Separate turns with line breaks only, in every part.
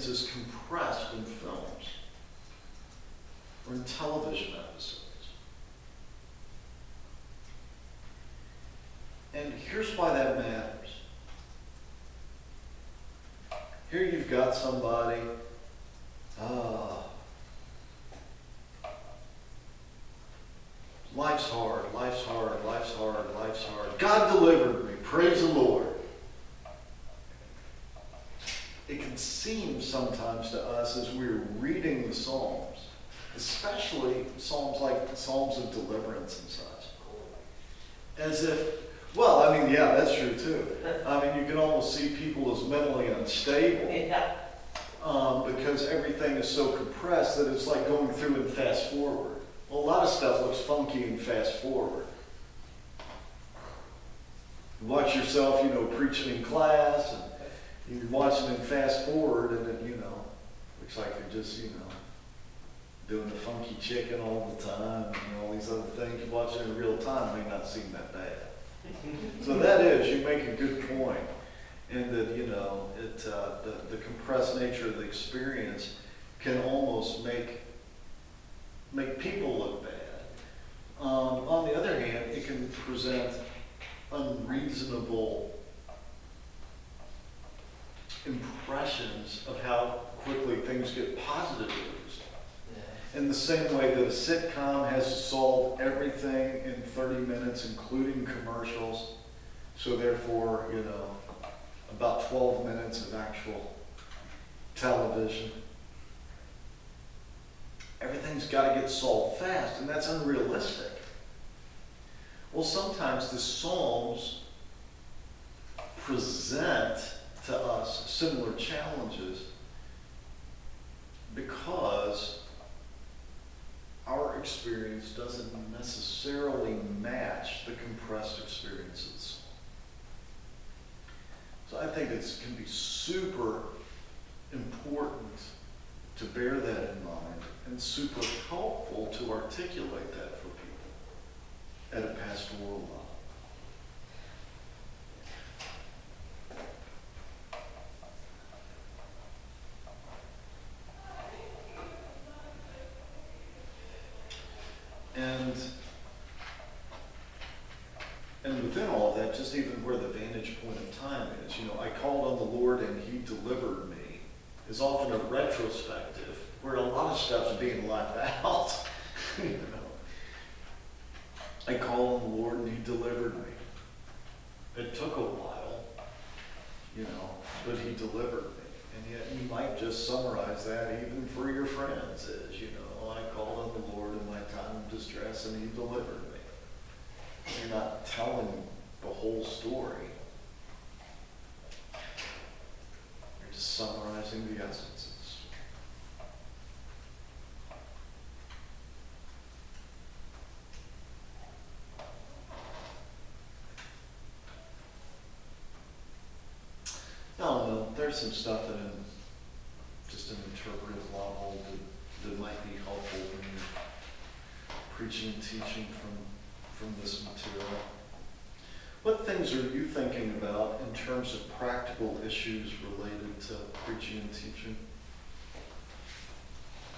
experience is compressed in films or in television episodes. And here's why that matters. Here you've got somebody, life's hard, life's hard, life's hard, life's hard. God delivered me, praise the Lord. It can seem sometimes to us as we're reading the Psalms, especially Psalms like the Psalms of deliverance and such, as if, well, I mean, yeah, that's true too. I mean, you can almost see people as mentally unstable because everything is so compressed that it's like going through and fast forward. Well, a lot of stuff looks funky and fast forward. You watch yourself, preaching in class, and you're watching it fast forward, and it, looks like you're just, doing the funky chicken all the time, and all these other things. You watch it in real time, it may not seem that bad. So that is, you make a good point, in that, the compressed nature of the experience can almost make people look bad. On the other hand, it can present unreasonable impressions of how quickly things get positively resolved. In the same way that a sitcom has to solve everything in 30 minutes, including commercials, so therefore, about 12 minutes of actual television. Everything's got to get solved fast, and that's unrealistic. Well, sometimes the Psalms present to us similar challenges because our experience doesn't necessarily match the compressed experience of the Psalm. So I think it can be super important to bear that in mind, and super helpful to articulate that for people at a pastoral level. And within all of that, just even where the vantage point of time is, I called on the Lord and He delivered me, is often a retrospective, where a lot of stuff's being left out. I called on the Lord and He delivered me. It took a while, but He delivered me. And yet you might just summarize that even for your friends as, I called on the Lord in my time of distress and He delivered me. You're not telling the whole story. You're just summarizing the essences. No, there's some stuff at just an interpretive level that might be helpful when you're preaching and teaching from this material. What things are you thinking about in terms of practical issues related to preaching and teaching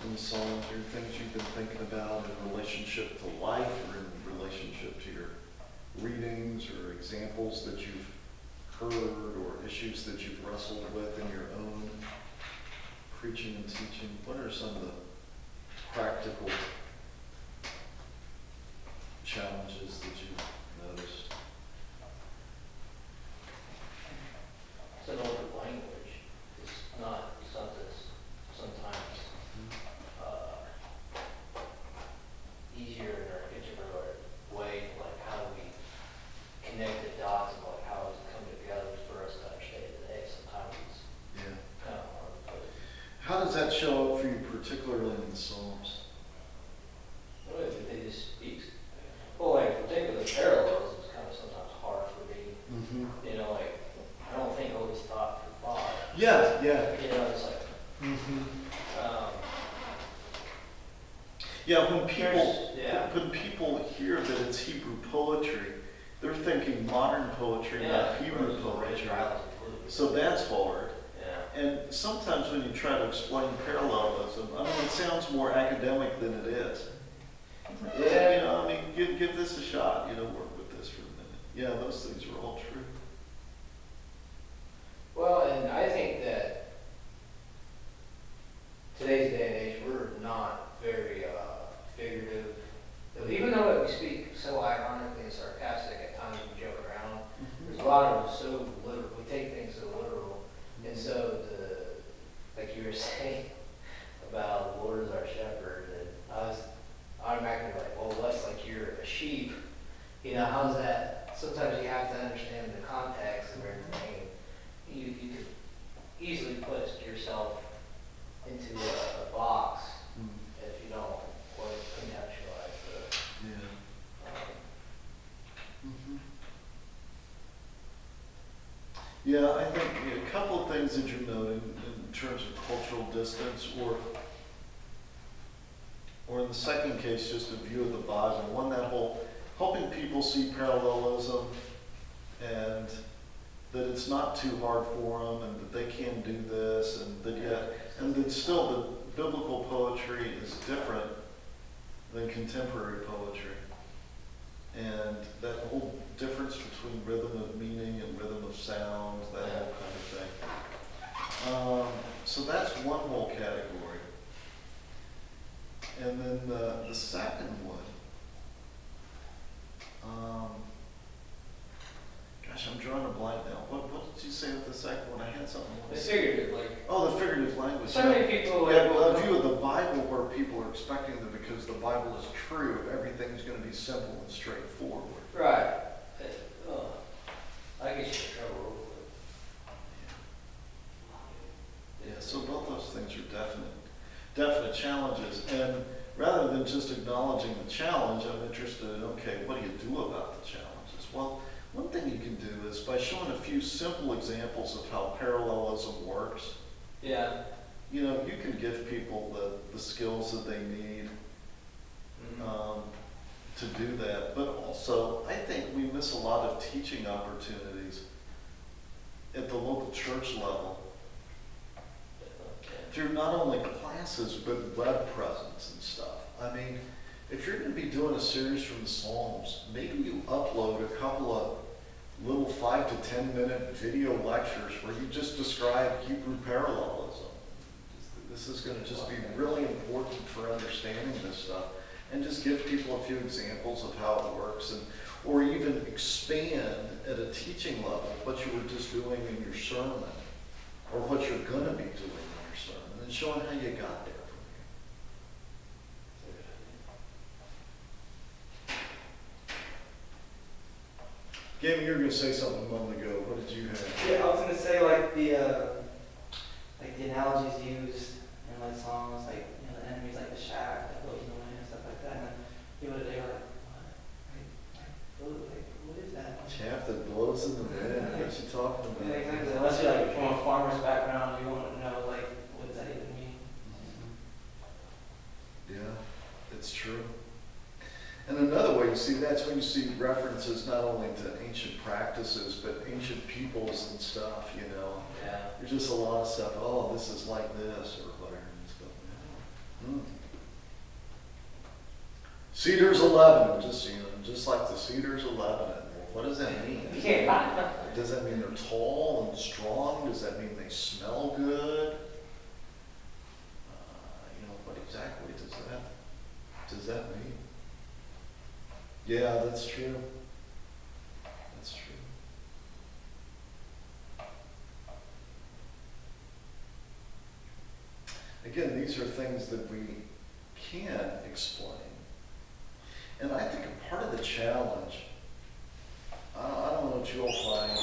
in the Psalms? Are there things you've been thinking about in relationship to life, or in relationship to your readings, or examples that you've heard, or issues that you've wrestled with in your own preaching and teaching? What are some of the practical challenges that you've noticed?
It's an older language. It's not something that's sometimes easier in our introverted way, like how do we connect the dots and like how does it come together for us to understand it today. Sometimes it's kind of hard to put.
How does that show up for you, particularly in the Psalms?
Well, it just speaks. Well, like, if we think of the parallels, it's kind of sometimes hard for me.
Mm-hmm.
Like, I don't think always thought for thought.
Yeah.
It's like,
when people hear that it's Hebrew poetry, they're thinking modern poetry, not Hebrew poetry. So that's hard.
Yeah.
And sometimes when you try to explain parallelism, I mean, it sounds more academic than it is. Yeah, you know, I mean, give this a shot, you know, work with this for a minute. Yeah, those things are all true.
Well, and I think that today's day and age, we're not very figurative. Even though we speak so ironically and sarcastic at times, we joke around, there's a lot of it so literal. We take things so literal. And so, like you were saying about the Lord is our shepherd, and I was automatically like, well, Wes, like you're a sheep. You know, how's that? Sometimes you have to understand the context of everything. You could easily put yourself into a box if you don't quite contextualize the.
Yeah, I think a couple of things that you're noting in terms of cultural distance, or in the second case, just a view of the Bible. One, that whole helping people see parallelism, and that it's not too hard for them, and that they can do this, and that still the biblical poetry is different than contemporary poetry. And that whole difference between rhythm of meaning and rhythm of sound, that whole kind of thing. So that's one whole category. And then the second one, gosh, I'm drawing a blank now. What did you say with the second one? I had something.
The figurative, like.
Oh, the figurative language.
So many people.
Yeah, well, a view of the Bible where people are expecting that because the Bible is true, everything's going to be simple and straightforward.
Right. I get you in trouble real quick.
Yeah, so both those things are definite challenges. And rather than just acknowledging the challenge, I'm interested in, okay, what do you do about the challenges? Well, one thing you can do is by showing a few simple examples of how parallelism works.
Yeah.
You know, you can give people the skills that they need to do that. But also, I think we miss a lot of teaching opportunities at the local church level through not only classes, but web presence and stuff. I mean, if you're going to be doing a series from the Psalms, maybe you upload a couple of little 5 to 10 minute video lectures where you just describe Hebrew parallelism. This is going to just be really important for understanding this stuff, and just give people a few examples of how it works, or even expand at a teaching level what you were just doing in your sermon, or what you're going to be doing in your sermon, and showing how you got there. Gavin, you were going to say something a moment ago. What did you have?
Yeah, I was going to say like the analogies used in like songs, like the enemy's like the shaft that blows in the wind and stuff like that. And then people today are like, what is that?
Chaff that blows in the wind. What you talking about?
Yeah, exactly. Unless you're like from a farmer's background, you won't know like what does that even mean.
Yeah, it's true. And another way you see that's when you see references not only to ancient practices, but ancient peoples and stuff, you know.
Yeah.
There's just a lot of stuff, oh, this is like this, or whatever. And stuff. Cedars of Lebanon, just like the cedars of Lebanon. What does that mean?
Yeah.
Does that mean they're tall and strong? Does that mean they smell good? What exactly does that mean? Yeah, that's true. That's true. Again, these are things that we can't explain. And I think a part of the challenge, I don't know what you'll find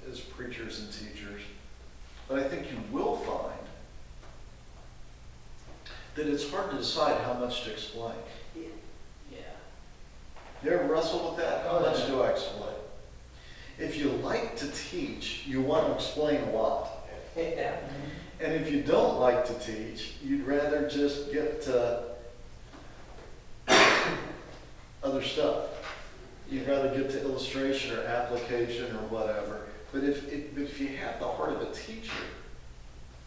as preachers and teachers, but I think you will find that it's hard to decide how much to explain. You ever wrestle with that? How much do I explain? If you like to teach, you want to explain a lot.
Yeah.
And if you don't like to teach, you'd rather just get to other stuff. You'd rather get to illustration or application or whatever. But if you have the heart of a teacher,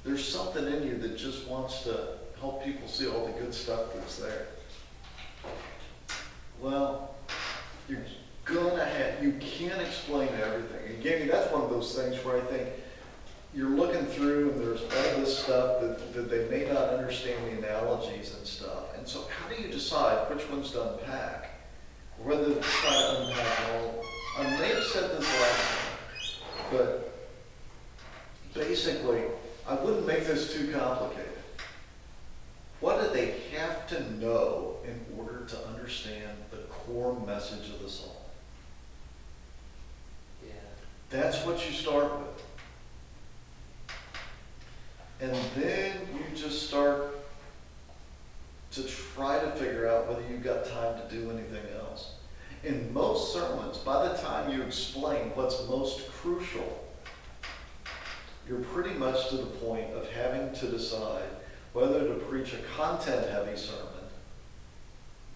There's something in you that just wants to help people see all the good stuff that's there. Well, you're gonna have, you can't explain everything. Again, that's one of those things where I think you're looking through and there's all this stuff that they may not understand the analogies and stuff. And so how do you decide which ones to unpack? Or whether to try to unpack all of them? I may have said this last time, but basically, I wouldn't make this too complicated. What do they have to know in order to understand the core message of the song?
Yeah.
That's what you start with. And then you just start to try to figure out whether you've got time to do anything else. In most sermons, by the time you explain what's most crucial, you're pretty much to the point of having to decide whether to preach a content-heavy sermon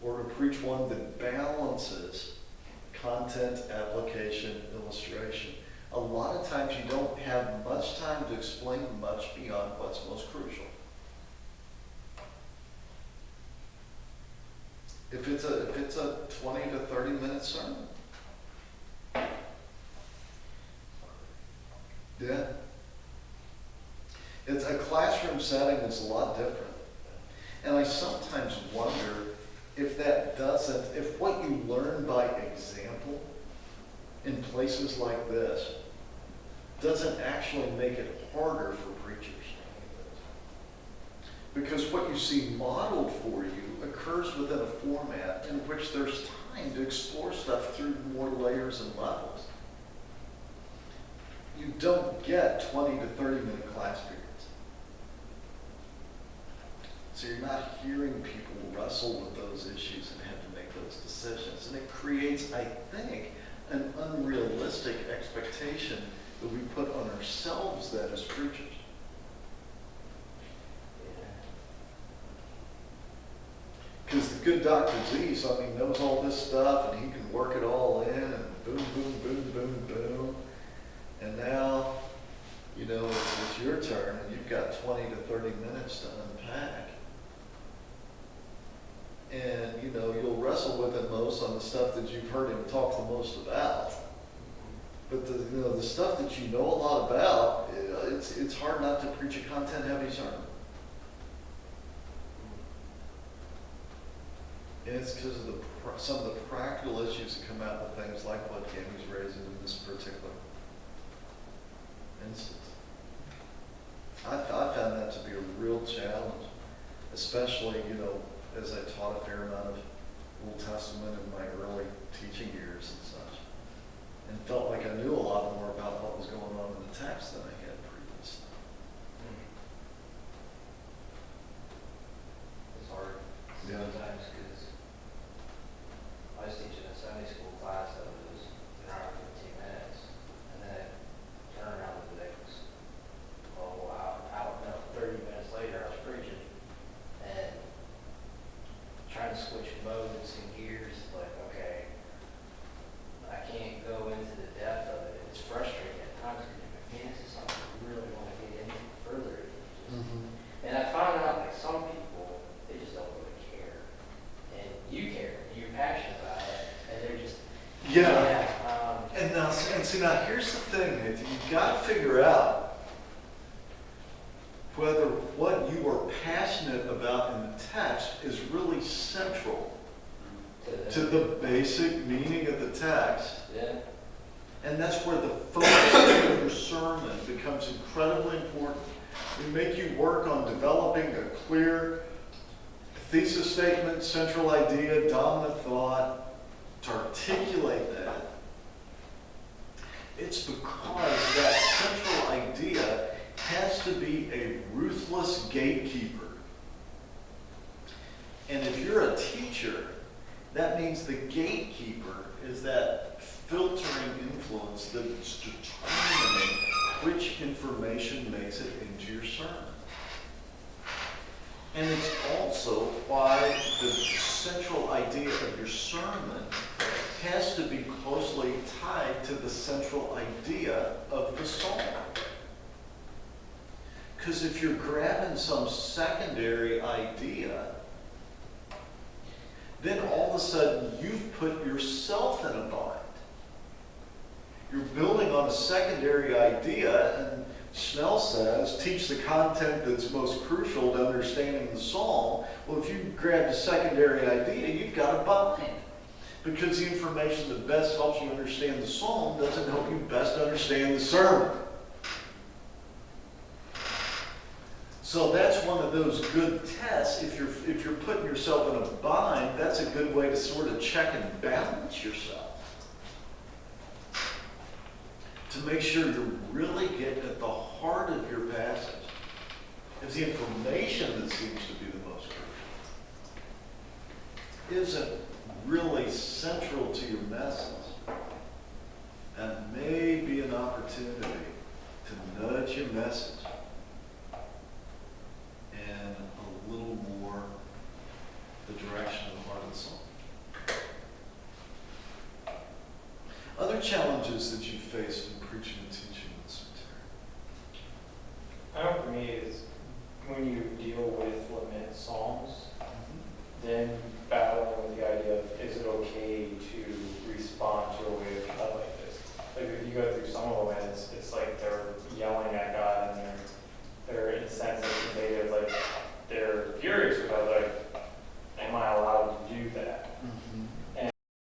or to preach one that balances content, application, illustration. A lot of times you don't have much time to explain much beyond what's most crucial. If it's a 20 to 30 minute sermon. Yeah. It's a classroom setting that's a lot different. And I sometimes wonder if that doesn't, if what you learn by example in places like this doesn't actually make it harder for preachers. Because what you see modeled for you occurs within a format in which there's time to explore stuff through more layers and levels. You don't get 20 to 30 minute class periods. So you're not hearing people wrestle with those issues and have to make those decisions. And it creates, I think, an unrealistic expectation that we put on ourselves then as preachers. Because the good Dr. Z, knows all this stuff and he can work it all in and boom, boom, boom, boom, boom. And now, it's your turn and you've got 20 to 30 minutes to unpack. And, you'll wrestle with it most on the stuff that you've heard him talk the most about. But the stuff that you know a lot about, it's hard not to preach a content-heavy sermon. And it's because of some of the practical issues that come out with things like what Cammy's raising in this particular instance. I found that to be a real challenge, especially, as I taught a fair amount of Old Testament in my early teaching years and such, and felt like I knew a lot more about what was going on in the text than I had previously.
It's hard
Yeah.
sometimes because I was teaching a Sunday school class that was an hour and 15 minutes, and then turn around the next, 30 minutes later I was preaching, and trying to switch modes and gears, like, okay, I can't go into the depth of it. It's frustrating at times because you're like, man, this is something I really want to get into further. And I found out, like, some people, they just don't really care. And you care, and you're passionate about it, and they're just,
Now here's the thing, Nathan, you've got to figure out whether what you are passionate about in the text is really central to the basic meaning of the text.
Yeah.
And that's where the focus of your sermon becomes incredibly important. We make you work on developing a clear thesis statement, central idea, dominant thought, to articulate that. It's because that central idea has to be a ruthless gatekeeper. And if you're a teacher, that means the gatekeeper is that filtering influence that's determining which information makes it into your sermon. And it's also why the central idea of your sermon has to be closely tied to the central idea of the psalm. Because if you're grabbing some secondary idea, then all of a sudden you've put yourself in a bind. You're building on a secondary idea, and Snell says, teach the content that's most crucial to understanding the psalm. Well, if you grab a secondary idea, you've got a bind. Because the information that best helps you understand the psalm doesn't help you best understand the sermon. So that's one of those good tests. If you're putting yourself in a bind, that's a good way to sort of check and balance yourself. To make sure you're really getting at the heart of your passage. It's the information that seems to be the most crucial. Isn't really central to your message. And may be an opportunity to nudge your message in a little more the direction of the heart of the psalm. Other challenges that you faced in preaching and teaching in the cemetery?
I know for me is when you deal with